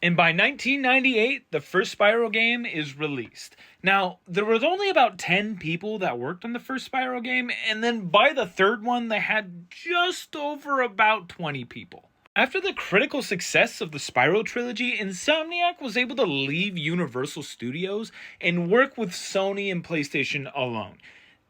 And by 1998, the first Spyro game is released. Now, there was only about 10 people that worked on the first Spyro game, and then by the third one, they had just over about 20 people. After the critical success of the Spyro trilogy, Insomniac was able to leave Universal Studios and work with Sony and PlayStation alone.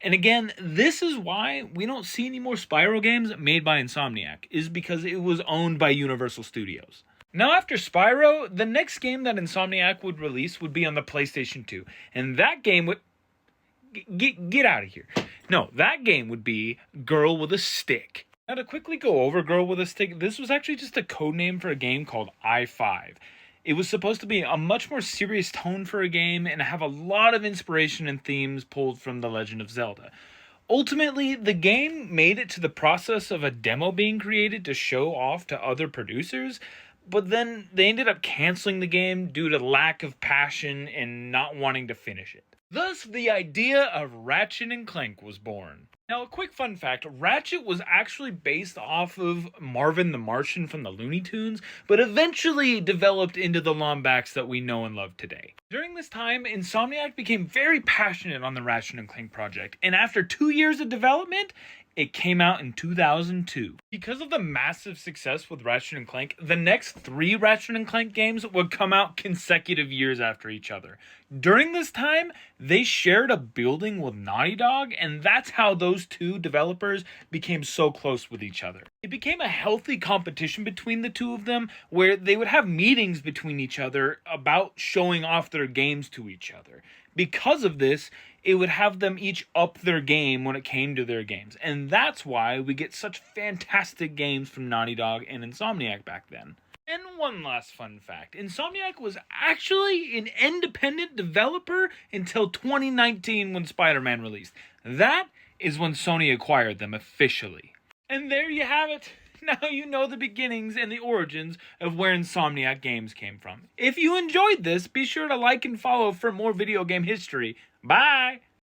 And again, this is why we don't see any more Spyro games made by Insomniac, is because it was owned by Universal Studios. Now after Spyro, the next game that Insomniac would release would be on the PlayStation 2. And that game would... Get out of here. No, that game would be Girl with a Stick. Now to quickly go over Girl with a Stick, this was actually just a code name for a game called I-5. It was supposed to be a much more serious tone for a game and have a lot of inspiration and themes pulled from The Legend of Zelda. Ultimately, the game made it to the process of a demo being created to show off to other producers, but then they ended up canceling the game due to lack of passion and not wanting to finish it. Thus, the idea of Ratchet and Clank was born. Now, a quick fun fact, Ratchet was actually based off of Marvin the Martian from the Looney Tunes, but eventually developed into the Lombax that we know and love today. During this time, Insomniac became very passionate on the Ratchet and Clank project, and after 2 years of development, it came out in 2002. Because of the massive success with Ratchet and Clank, the next 3 Ratchet and Clank games would come out consecutive years after each other. During this time, they shared a building with Naughty Dog, and that's how those 2 developers became so close with each other. It became a healthy competition between the 2 of them, where they would have meetings between each other about showing off their games to each other. Because of this, it would have them each up their game when it came to their games. And that's why we get such fantastic games from Naughty Dog and Insomniac back then. And one last fun fact, Insomniac was actually an independent developer until 2019 when Spider-Man released. That is when Sony acquired them officially. And there you have it. Now you know the beginnings and the origins of where Insomniac games came from. If you enjoyed this, be sure to like and follow for more video game history. Bye!